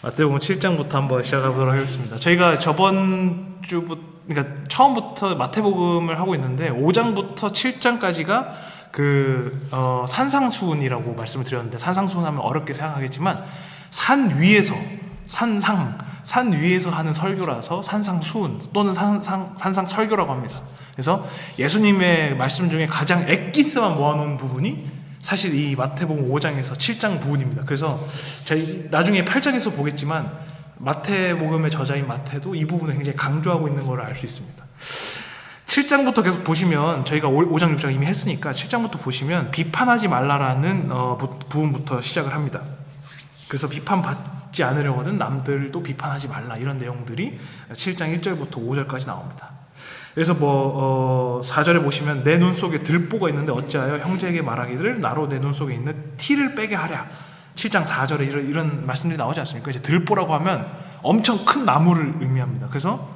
마태복음 7장부터 한번 시작해 보도록 하겠습니다. 저희가 저번 주부터, 그러니까 처음부터 마태복음을 하고 있는데 5장부터 7장까지가 산상수훈이라고 말씀을 드렸는데, 산상수훈 하면 어렵게 생각하겠지만 산 위에서 산 위에서 하는 설교라서 산상수훈 또는 산상설교라고 합니다. 그래서 예수님의 말씀 중에 가장 엑기스만 모아놓은 부분이 사실 이 마태복음 5장에서 7장 부분입니다. 그래서 저희 나중에 8장에서 보겠지만 마태복음의 저자인 마태도 이 부분을 굉장히 강조하고 있는 걸 알 수 있습니다. 7장부터 계속 보시면, 저희가 5장 6장 이미 했으니까 7장부터 보시면 비판하지 말라라는 부분부터 시작을 합니다. 그래서 비판받지 않으려거든 남들도 비판하지 말라, 이런 내용들이 7장 1절부터 5절까지 나옵니다. 그래서 4절에 보시면 내 눈 속에 들보가 있는데 어찌하여 형제에게 말하기를 나로 내 눈 속에 있는 티를 빼게 하랴. 7장 4절에 이런 말씀들이 나오지 않습니까? 이제 들보라고 하면 엄청 큰 나무를 의미합니다. 그래서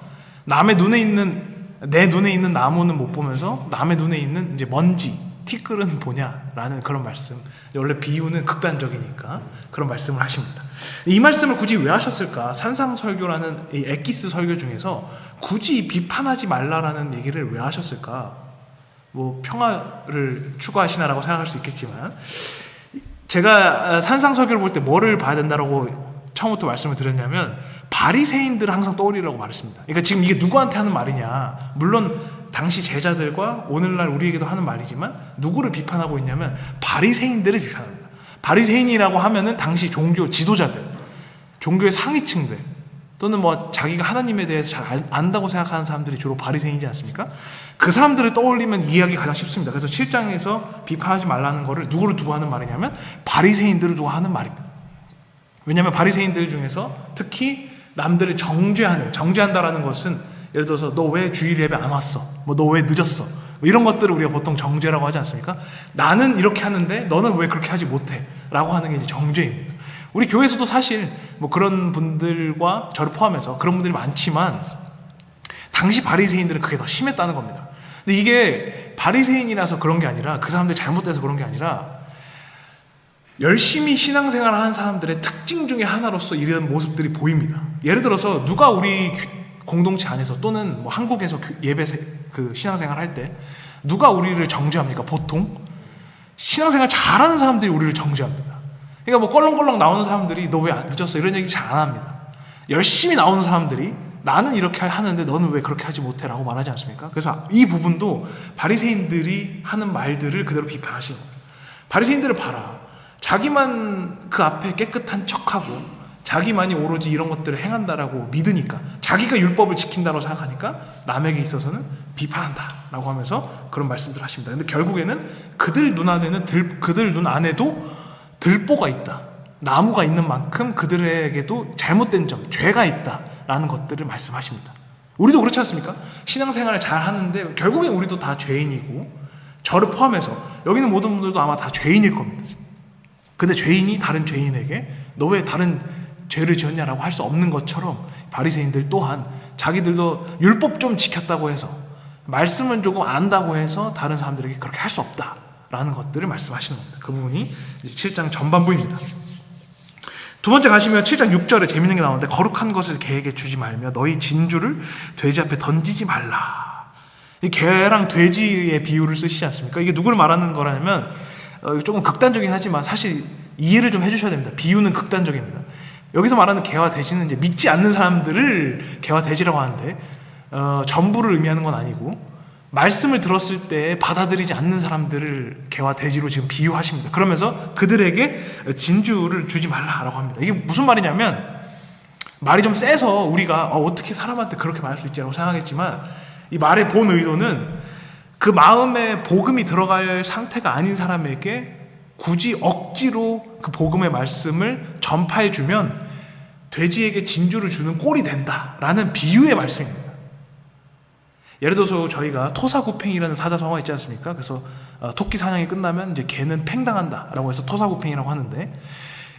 내 눈에 있는 나무는 못 보면서 남의 눈에 있는 이제 먼지, 티끌은 보냐라는 그런 말씀. 원래 비유는 극단적이니까 그런 말씀을 하십니다. 이 말씀을 굳이 왜 하셨을까? 산상설교라는 이 엑기스 설교 중에서 굳이 비판하지 말라라는 얘기를 왜 하셨을까? 평화를 추구하시나라고 생각할 수 있겠지만, 제가 산상설교를 볼 때 뭐를 봐야 된다라고 처음부터 말씀을 드렸냐면, 바리새인들을 항상 떠올리라고 말했습니다. 그러니까 지금 이게 누구한테 하는 말이냐? 물론 당시 제자들과 오늘날 우리에게도 하는 말이지만 누구를 비판하고 있냐면 바리새인들을 비판합니다. 바리새인이라고 하면은 당시 종교 지도자들, 종교의 상위층들, 또는 자기가 하나님에 대해서 잘 안다고 생각하는 사람들이 주로 바리새인이지 않습니까? 그 사람들을 떠올리면 이해하기 가장 쉽습니다. 그래서 7장에서 비판하지 말라는 거를 누구를 두고 하는 말이냐면 바리새인들을 두고 하는 말입니다. 왜냐하면 바리새인들 중에서 특히 남들을 정죄한다라는 것은, 예를 들어서 너 왜 주일 예배 안 왔어? 너 왜 늦었어? 이런 것들을 우리가 보통 정죄라고 하지 않습니까? 나는 이렇게 하는데 너는 왜 그렇게 하지 못해? 라고 하는 게 이제 정죄입니다. 우리 교회에서도 사실 그런 분들과 저를 포함해서 그런 분들이 많지만, 당시 바리새인들은 그게 더 심했다는 겁니다. 근데 이게 바리새인이라서 그런 게 아니라, 그 사람들이 잘못돼서 그런 게 아니라, 열심히 신앙생활을 하는 사람들의 특징 중에 하나로서 이런 모습들이 보입니다. 예를 들어서 누가 우리 공동체 안에서 또는 한국에서 예배 신앙생활 할 때 누가 우리를 정죄합니까? 보통 신앙생활 잘하는 사람들이 우리를 정죄합니다. 그러니까 껄렁껄렁 나오는 사람들이 너 왜 늦었어? 이런 얘기 잘 안 합니다. 열심히 나오는 사람들이 나는 이렇게 하는데 너는 왜 그렇게 하지 못해? 라고 말하지 않습니까? 그래서 이 부분도 바리새인들이 하는 말들을 그대로 비판하시는 겁니다. 바리새인들을 봐라. 자기만 그 앞에 깨끗한 척하고 자기만이 오로지 이런 것들을 행한다라고 믿으니까, 자기가 율법을 지킨다고 생각하니까 남에게 있어서는 비판한다라고 하면서 그런 말씀들을 하십니다. 근데 결국에는 그들 눈 안에도 들보가 있다. 나무가 있는 만큼 그들에게도 잘못된 점, 죄가 있다라는 것들을 말씀하십니다. 우리도 그렇지 않습니까? 신앙생활을 잘 하는데 결국엔 우리도 다 죄인이고, 저를 포함해서 여기 있는 모든 분들도 아마 다 죄인일 겁니다. 근데 죄인이 다른 죄인에게 너 왜 다른 죄를 지었냐라고 할 수 없는 것처럼, 바리새인들 또한 자기들도 율법 좀 지켰다고 해서, 말씀은 조금 안다고 해서 다른 사람들에게 그렇게 할 수 없다라는 것들을 말씀하시는 겁니다. 그 부분이 이제 7장 전반부입니다. 두 번째 가시면 7장 6절에 재밌는 게 나오는데, 거룩한 것을 개에게 주지 말며 너희 진주를 돼지 앞에 던지지 말라. 이 개랑 돼지의 비유를 쓰시지 않습니까? 이게 누구를 말하는 거라면 조금 극단적이긴 하지만 사실 이해를 좀 해주셔야 됩니다. 비유는 극단적입니다. 여기서 말하는 개와 돼지는 이제 믿지 않는 사람들을 개와 돼지라고 하는데, 전부를 의미하는 건 아니고, 말씀을 들었을 때 받아들이지 않는 사람들을 개와 돼지로 지금 비유하십니다. 그러면서 그들에게 진주를 주지 말라라고 합니다. 이게 무슨 말이냐면, 말이 좀 세서 우리가 어떻게 사람한테 그렇게 말할 수 있지라고 생각하겠지만, 이 말의 본 의도는 그 마음에 복음이 들어갈 상태가 아닌 사람에게 굳이 억지로 그 복음의 말씀을 전파해주면 돼지에게 진주를 주는 꼴이 된다라는 비유의 말씀입니다. 예를 들어서 저희가 토사구팽이라는 사자성어가 있지 않습니까? 그래서 토끼 사냥이 끝나면 이제 개는 팽당한다라고 해서 토사구팽이라고 하는데,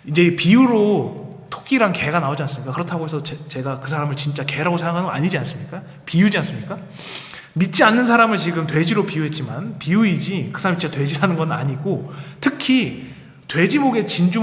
이제 비유로 토끼랑 개가 나오지 않습니까? 그렇다고 해서 제가 그 사람을 진짜 개라고 생각하는 건 아니지 않습니까? 비유지 않습니까? 믿지 않는 사람을 지금 돼지로 비유했지만 비유이지 그 사람이 진짜 돼지라는 건 아니고, 특히 돼지 목에 진주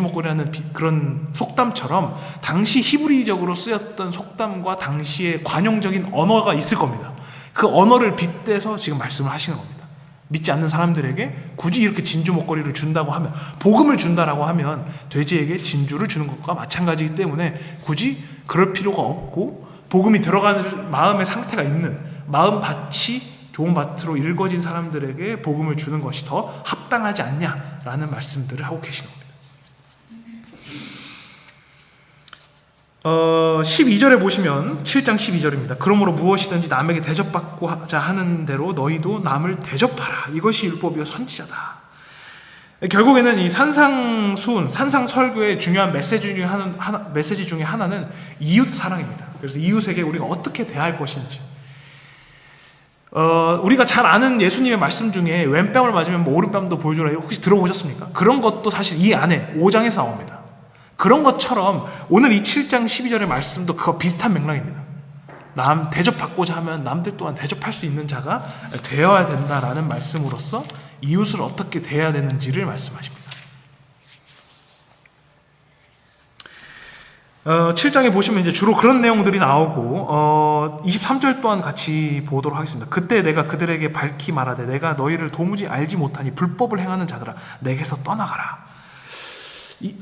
목걸이라는 그런 속담처럼 당시 히브리적으로 쓰였던 속담과 당시의 관용적인 언어가 있을 겁니다. 그 언어를 빗대서 지금 말씀을 하시는 겁니다. 믿지 않는 사람들에게 굳이 이렇게 진주 목걸이를 준다고 하면, 복음을 준다라고 하면 돼지에게 진주를 주는 것과 마찬가지이기 때문에 굳이 그럴 필요가 없고, 복음이 들어가는 마음의 상태가 있는, 마음밭이 좋은 밭으로 일궈진 사람들에게 복음을 주는 것이 더 합당하지 않냐라는 말씀들을 하고 계시는 겁니다. 12절에 보시면 7장 12절입니다. 그러므로 무엇이든지 남에게 대접받고자 하는 대로 너희도 남을 대접하라. 이것이 율법이요 선지자다. 결국에는 이 산상설교의 중요한 메시지 중에 하나는 이웃 사랑입니다. 그래서 이웃에게 우리가 어떻게 대할 것인지, 우리가 잘 아는 예수님의 말씀 중에 왼뺨을 맞으면 뭐 오른뺨도 보여주라, 혹시 들어보셨습니까? 그런 것도 사실 이 안에 5장에서 나옵니다. 그런 것처럼 오늘 이 7장 12절의 말씀도 그거 비슷한 맥락입니다. 남 대접받고자 하면 남들 또한 대접할 수 있는 자가 되어야 된다라는 말씀으로써 이웃을 어떻게 대해야 되는지를 말씀하십니다. 7장에 보시면 이제 주로 그런 내용들이 나오고, 23절 또한 같이 보도록 하겠습니다. 그때 내가 그들에게 밝히 말하되 내가 너희를 도무지 알지 못하니 불법을 행하는 자들아 내게서 떠나가라.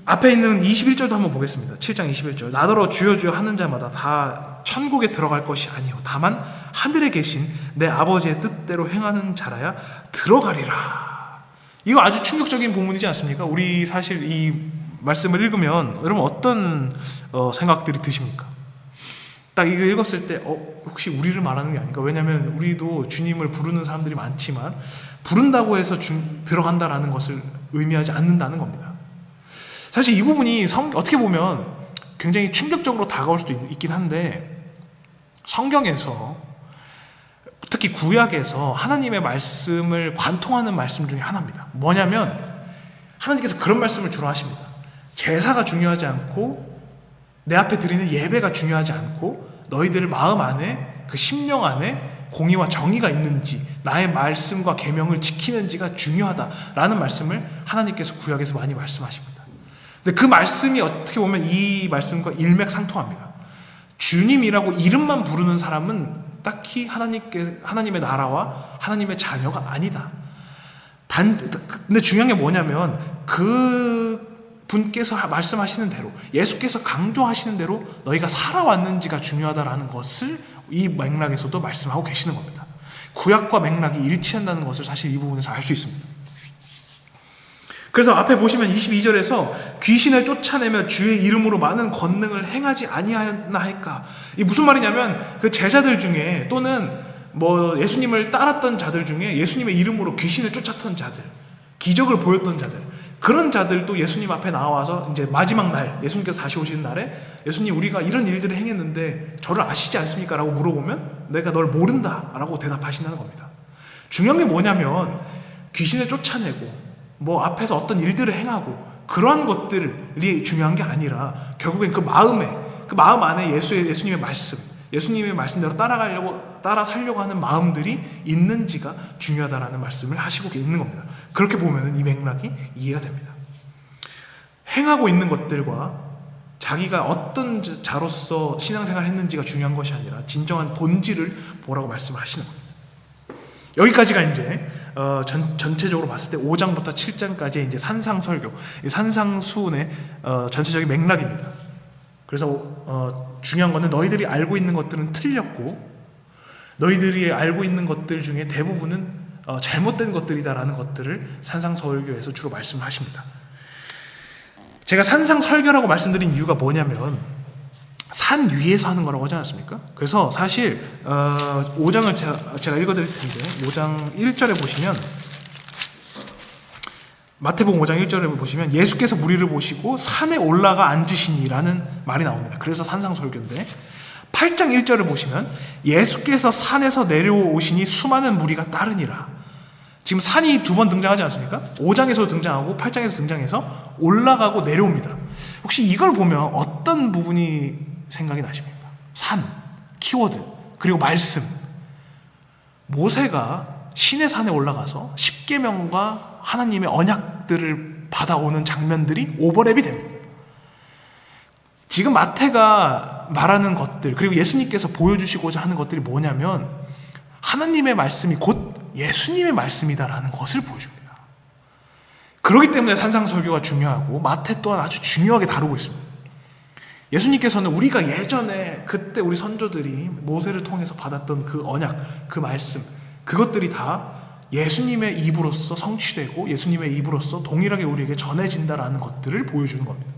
앞에 있는 21절도 한번 보겠습니다. 7장 21절. 나더러 주여 주여 하는 자마다 다 천국에 들어갈 것이 아니요 다만 하늘에 계신 내 아버지의 뜻대로 행하는 자라야 들어가리라. 이거 아주 충격적인 본문이지 않습니까? 우리 사실 이 말씀을 읽으면 여러분 어떤 생각들이 드십니까? 딱 이거 읽었을 때 혹시 우리를 말하는 게 아닌가? 왜냐하면 우리도 주님을 부르는 사람들이 많지만 부른다고 해서 들어간다라는 것을 의미하지 않는다는 겁니다. 사실 이 부분이 어떻게 보면 굉장히 충격적으로 다가올 수도 있긴 한데, 성경에서 특히 구약에서 하나님의 말씀을 관통하는 말씀 중에 하나입니다. 뭐냐면 하나님께서 그런 말씀을 주로 하십니다. 제사가 중요하지 않고 내 앞에 드리는 예배가 중요하지 않고 너희들 마음 안에, 그 심령 안에 공의와 정의가 있는지, 나의 말씀과 계명을 지키는지가 중요하다라는 말씀을 하나님께서 구약에서 많이 말씀하십니다. 근데 그 말씀이 어떻게 보면 이 말씀과 일맥상통합니다. 주님이라고 이름만 부르는 사람은 딱히 하나님의 나라와 하나님의 자녀가 아니다. 근데 중요한 게 뭐냐면 그 분께서 말씀하시는 대로, 예수께서 강조하시는 대로 너희가 살아왔는지가 중요하다라는 것을 이 맥락에서도 말씀하고 계시는 겁니다. 구약과 맥락이 일치한다는 것을 사실 이 부분에서 알 수 있습니다. 그래서 앞에 보시면 22절에서 귀신을 쫓아내며 주의 이름으로 많은 권능을 행하지 아니하였나 할까? 이 무슨 말이냐면 그 제자들 중에 또는 뭐 예수님을 따랐던 자들 중에 예수님의 이름으로 귀신을 쫓았던 자들, 기적을 보였던 자들, 그런 자들도 예수님 앞에 나와서 이제 마지막 날, 예수님께서 다시 오시는 날에 예수님 우리가 이런 일들을 행했는데 저를 아시지 않습니까? 라고 물어보면 내가 널 모른다 라고 대답하신다는 겁니다. 중요한 게 뭐냐면 귀신을 쫓아내고 뭐 앞에서 어떤 일들을 행하고 그러한 것들이 중요한 게 아니라 결국엔 그 마음 안에 예수님의 말씀대로 따라 살려고 하는 마음들이 있는지가 중요하다라는 말씀을 하시고 있는 겁니다. 그렇게 보면은 이 맥락이 이해가 됩니다. 행하고 있는 것들과 자기가 어떤 자로서 신앙생활을 했는지가 중요한 것이 아니라 진정한 본질을 보라고 말씀을 하시는 겁니다. 여기까지가 이제 전체적으로 봤을 때 5장부터 7장까지의 이제 산상설교, 산상수훈의 전체적인 맥락입니다. 그래서 중요한 것은 너희들이 알고 있는 것들은 틀렸고 너희들이 알고 있는 것들 중에 대부분은 잘못된 것들이다라는 것들을 산상설교에서 주로 말씀하십니다. 제가 산상설교라고 말씀드린 이유가 뭐냐면 산 위에서 하는 거라고 하지 않았습니까? 그래서 사실 5장을 제가 읽어드릴 텐데 5장 1절에 보시면 마태복음 5장 1절에 보시면 예수께서 무리를 보시고 산에 올라가 앉으시니라는 말이 나옵니다. 그래서 산상설교인데 8장 1절을 보시면 예수께서 산에서 내려오시니 수많은 무리가 따르니라. 지금 산이 두 번 등장하지 않습니까? 5장에서도 등장하고 8장에서 등장해서 올라가고 내려옵니다. 혹시 이걸 보면 어떤 부분이 생각이 나십니까? 산, 키워드, 그리고 말씀. 모세가 시내 산에 올라가서 십계명과 하나님의 언약들을 받아오는 장면들이 오버랩이 됩니다. 지금 마태가 말하는 것들, 그리고 예수님께서 보여주시고자 하는 것들이 뭐냐면 하나님의 말씀이 곧 예수님의 말씀이다라는 것을 보여줍니다. 그렇기 때문에 산상설교가 중요하고 마태 또한 아주 중요하게 다루고 있습니다. 예수님께서는 우리가 예전에 그때 우리 선조들이 모세를 통해서 받았던 그 언약, 그 말씀, 그것들이 다 예수님의 입으로서 성취되고 예수님의 입으로서 동일하게 우리에게 전해진다라는 것들을 보여주는 겁니다.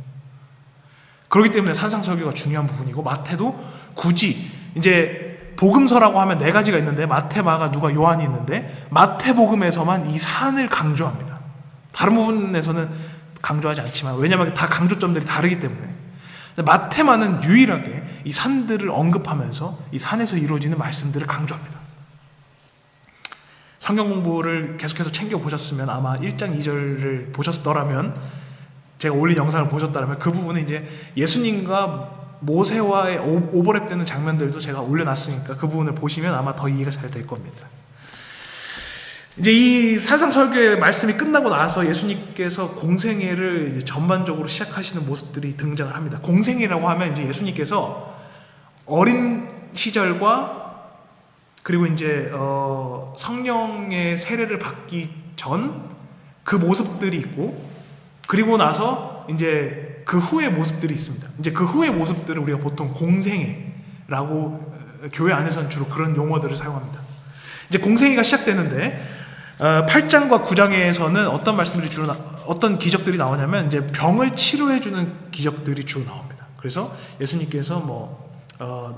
그렇기 때문에 산상설교가 중요한 부분이고 마태도 굳이 이제 복음서라고 하면 4가지가 있는데 마태, 마가, 누가, 요한이 있는데 마태복음에서만 이 산을 강조합니다. 다른 부분에서는 강조하지 않지만 왜냐하면 다 강조점들이 다르기 때문에 마태만은 유일하게 이 산들을 언급하면서 이 산에서 이루어지는 말씀들을 강조합니다. 성경 공부를 계속해서 챙겨보셨으면 아마 1장 2절을 보셨더라면 제가 올린 영상을 보셨다면 그 부분은 이제 예수님과 모세와의 오버랩되는 장면들도 제가 올려놨으니까 그 부분을 보시면 아마 더 이해가 잘 될 겁니다. 이제 이 산상설교의 말씀이 끝나고 나서 예수님께서 공생애를 이제 전반적으로 시작하시는 모습들이 등장을 합니다. 공생애라고 하면 이제 예수님께서 어린 시절과 그리고 이제 성령의 세례를 받기 전 그 모습들이 있고 그리고 나서 이제 그 후의 모습들이 있습니다. 이제 그 후의 모습들을 우리가 보통 공생애라고 교회 안에서는 주로 그런 용어들을 사용합니다. 이제 공생애가 시작되는데 8장과 9장에서는 어떤 말씀들이 주로 어떤 기적들이 나오냐면 이제 병을 치료해 주는 기적들이 주로 나옵니다. 그래서 예수님께서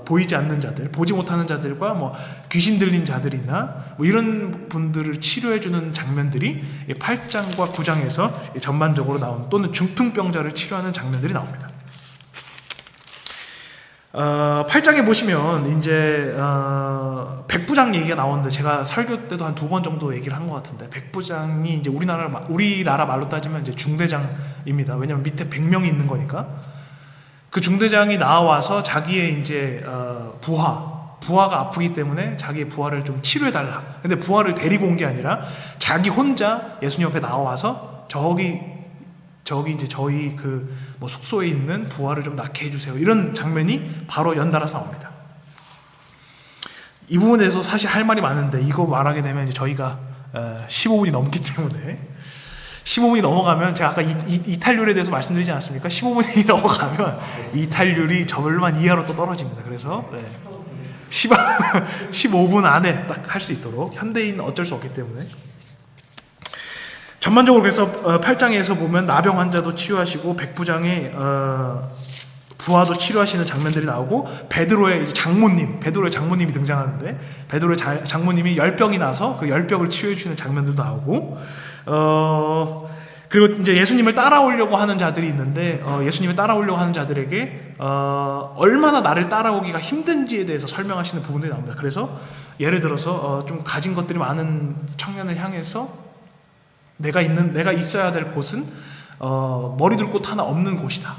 보이지 않는 자들, 보지 못하는 자들과 귀신 들린 자들이나 이런 분들을 치료해 주는 장면들이 8장과 9장에서 전반적으로 나온 또는 중풍병자를 치료하는 장면들이 나옵니다. 8장에 보시면 이제 백부장 얘기가 나오는데 제가 설교 때도 한 2번 정도 얘기를 한 것 같은데 백부장이 이제 우리나라 말로 따지면 이제 중대장입니다. 왜냐하면 밑에 100명이 있는 거니까. 그 중대장이 나와서 자기의 이제 부하가 아프기 때문에 자기의 부하를 좀 치료해달라. 근데 부하를 데리고 온 게 아니라 자기 혼자 예수님 옆에 나와서 저기 이제 저희 숙소에 있는 부하를 좀 낫게 해주세요. 이런 장면이 바로 연달아서 나옵니다. 이 부분에 대해서 사실 할 말이 많은데 이거 말하게 되면 이제 저희가 15분이 넘기 때문에 15분이 넘어가면 제가 아까 이탈률에 대해서 말씀드리지 않았습니까? 15분이 넘어가면 이탈률이 저별만 이하로 또 떨어집니다. 그래서 15분 안에 딱 할 수 있도록 현대인은 어쩔 수 없기 때문에 전반적으로 그래서 8장에서 보면 나병 환자도 치유하시고 백부장의 부하도 치료하시는 장면들이 나오고 베드로의 장모님이 등장하는데 베드로의 장모님이 열병이 나서 그 열병을 치유해 주시는 장면들도 나오고 그리고 이제 예수님을 따라오려고 하는 자들이 있는데 예수님을 따라오려고 하는 자들에게 얼마나 나를 따라오기가 힘든지에 대해서 설명하시는 부분들이 나옵니다. 그래서 예를 들어서 좀 가진 것들이 많은 청년을 향해서 내가 있어야 될 곳은 머리둘 곳 하나 없는 곳이다.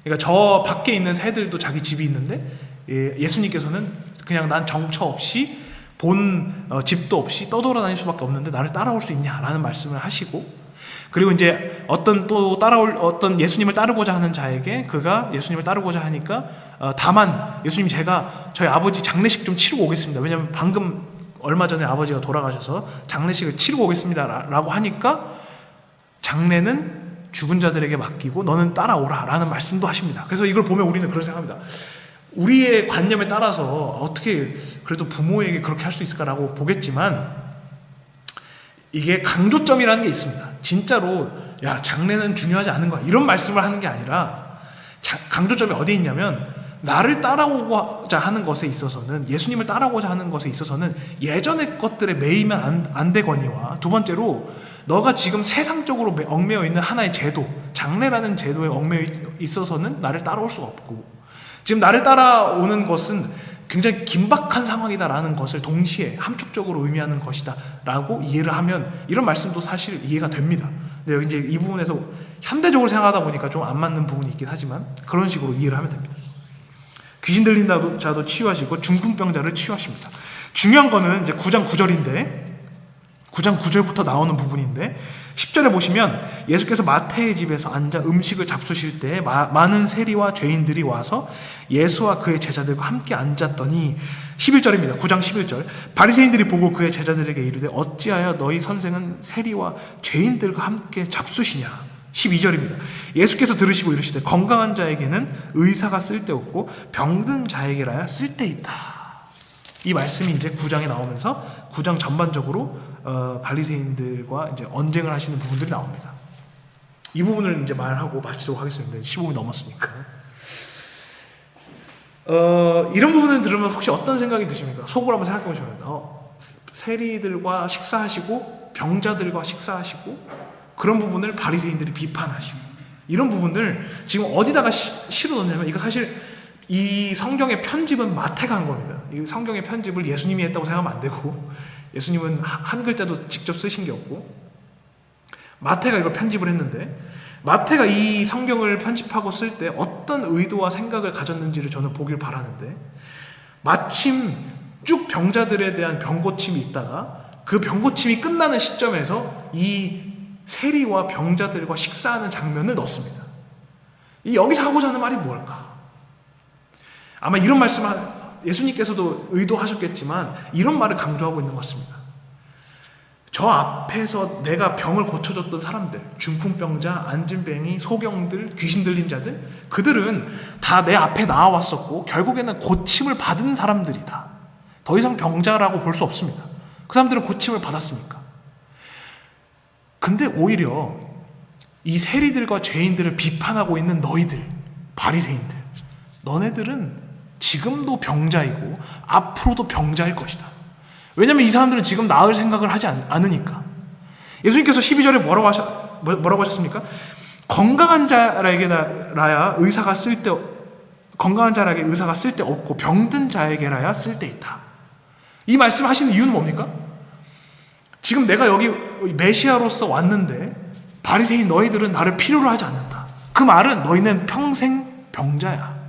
그러니까 저 밖에 있는 새들도 자기 집이 있는데 예수님께서는 그냥 난 정처 없이 집도 없이 떠돌아다닐 수밖에 없는데 나를 따라올 수 있냐라는 말씀을 하시고 그리고 이제 어떤 예수님을 따르고자 하는 자에게 그가 예수님을 따르고자 하니까 다만 예수님 제가 저희 아버지 장례식 좀 치르고 오겠습니다. 왜냐하면 방금 얼마 전에 아버지가 돌아가셔서 장례식을 치르고 오겠습니다 라고 하니까 장례는 죽은 자들에게 맡기고 너는 따라오라 라는 말씀도 하십니다. 그래서 이걸 보면 우리는 그런 생각합니다. 우리의 관념에 따라서 어떻게 그래도 부모에게 그렇게 할 수 있을까라고 보겠지만 이게 강조점이라는 게 있습니다. 진짜로 장례는 중요하지 않은 거야 이런 말씀을 하는 게 아니라 강조점이 어디에 있냐면 나를 따라오고자 하는 것에 있어서는 예수님을 따라오고자 하는 것에 있어서는 예전의 것들에 매이면 안 되거니와 두 번째로 너가 지금 세상적으로 얽매여 있는 하나의 제도 장례라는 제도에 얽매여 있어서는 나를 따라올 수가 없고 지금 나를 따라오는 것은 굉장히 긴박한 상황이다라는 것을 동시에 함축적으로 의미하는 것이다 라고 이해를 하면 이런 말씀도 사실 이해가 됩니다. 근데 이제 이 부분에서 현대적으로 생각하다 보니까 좀 안 맞는 부분이 있긴 하지만 그런 식으로 이해를 하면 됩니다. 귀신 들린 자도 치유하시고 중풍병자를 치유하십니다. 중요한 거는 이제 9장 9절인데 9장 9절부터 나오는 부분인데 10절에 보시면 예수께서 마태의 집에서 앉아 음식을 잡수실 때 많은 세리와 죄인들이 와서 예수와 그의 제자들과 함께 앉았더니 11절입니다. 9장 11절. 바리새인들이 보고 그의 제자들에게 이르되 어찌하여 너희 선생은 세리와 죄인들과 함께 잡수시냐. 12절입니다. 예수께서 들으시고 이르시되 건강한 자에게는 의사가 쓸데없고 병든 자에게라야 쓸데있다. 이 말씀이 이제 9장에 나오면서 9장 전반적으로 바리새인들과 이제 언쟁을 하시는 부분들이 나옵니다. 이 부분을 이제 말하고 마치도록 하겠습니다. 15분이 넘었으니까. 이런 부분을 들으면 혹시 어떤 생각이 드십니까? 속으로 한번 생각해 보시면 세리들과 식사하시고 병자들과 식사하시고 그런 부분을 바리새인들이 비판하시고 이런 부분을 지금 어디다가 실어 놓냐면 이거 사실 이 성경의 편집은 마태가 한 겁니다. 이 성경의 편집을 예수님이 했다고 생각하면 안 되고 예수님은 한 글자도 직접 쓰신 게 없고 마태가 이걸 편집을 했는데 마태가 이 성경을 편집하고 쓸 때 어떤 의도와 생각을 가졌는지를 저는 보길 바라는데 마침 쭉 병자들에 대한 병고침이 있다가 그 병고침이 끝나는 시점에서 이 세리와 병자들과 식사하는 장면을 넣습니다. 여기서 하고자 하는 말이 뭘까? 아마 이런 말씀을 예수님께서도 의도하셨겠지만 이런 말을 강조하고 있는 것 같습니다. 저 앞에서 내가 병을 고쳐줬던 사람들, 중풍병자, 안진뱅이, 소경들, 귀신 들린 자들, 그들은 다 내 앞에 나와왔었고 결국에는 고침을 받은 사람들이다. 더 이상 병자라고 볼 수 없습니다. 그 사람들은 고침을 받았으니까. 근데 오히려 이 세리들과 죄인들을 비판하고 있는 너희들, 바리새인들, 너네들은 지금도 병자이고 앞으로도 병자일 것이다. 왜냐하면 이 사람들은 지금 나을 생각을 하지 않으니까. 예수님께서 12절에 뭐라고 하셨습니까? 건강한 자에게라야 의사가 쓸데없고 병든 자에게라야 쓸데있다. 이 말씀을 하시는 이유는 뭡니까? 지금 내가 여기 메시아로서 왔는데 바리새인 너희들은 나를 필요로 하지 않는다. 그 말은 너희는 평생 병자야.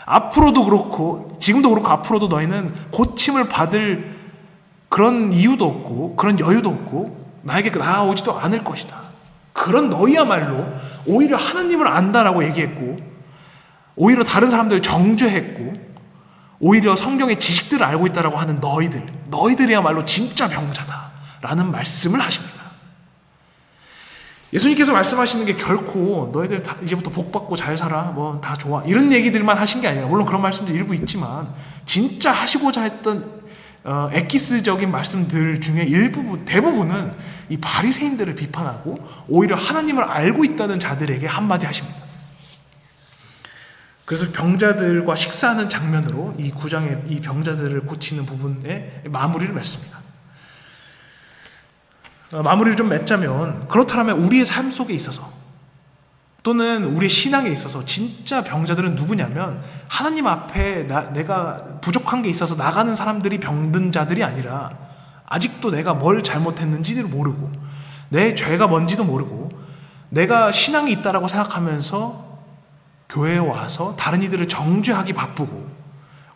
앞으로도 그렇고 지금도 그렇고 앞으로도 너희는 고침을 받을 그런 이유도 없고 그런 여유도 없고 나에게 나아오지도 않을 것이다. 그런 너희야말로 오히려 하나님을 안다라고 얘기했고 오히려 다른 사람들을 정죄했고 오히려 성경의 지식들을 알고 있다라고 하는 너희들이야말로 진짜 병자다라는 말씀을 하십니다. 예수님께서 말씀하시는 게 결코 너희들 이제부터 복 받고 잘 살아, 뭐 다 좋아 이런 얘기들만 하신 게 아니라 물론 그런 말씀도 일부 있지만 진짜 하시고자 했던 엑기스적인 말씀들 중에 대부분은 이 바리새인들을 비판하고 오히려 하나님을 알고 있다는 자들에게 한마디 하십니다. 그래서 병자들과 식사하는 장면으로 이 9장의 이 병자들을 고치는 부분에 마무리를 맺습니다. 마무리를 좀 맺자면 그렇다면 우리의 삶 속에 있어서 또는 우리의 신앙에 있어서 진짜 병자들은 누구냐면 하나님 앞에 내가 부족한 게 있어서 나가는 사람들이 병든 자들이 아니라 아직도 내가 뭘 잘못했는지를 모르고 내 죄가 뭔지도 모르고 내가 신앙이 있다라고 생각하면서 교회에 와서 다른 이들을 정죄하기 바쁘고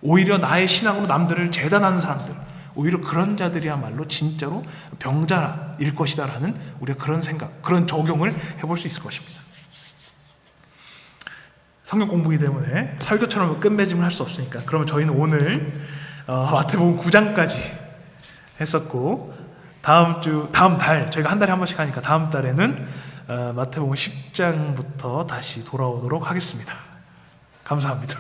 오히려 나의 신앙으로 남들을 재단하는 사람들 오히려 그런 자들이야말로 진짜로 병자일 것이다라는 우리가 그런 생각, 그런 적용을 해볼 수 있을 것입니다. 성경 공부이기 때문에 설교처럼 끝맺음을 할 수 없으니까 그러면 저희는 오늘 마태복음 9장까지 했었고 다음 달 저희가 한 달에 한 번씩 하니까 다음 달에는 마태복음 10장부터 다시 돌아오도록 하겠습니다. 감사합니다.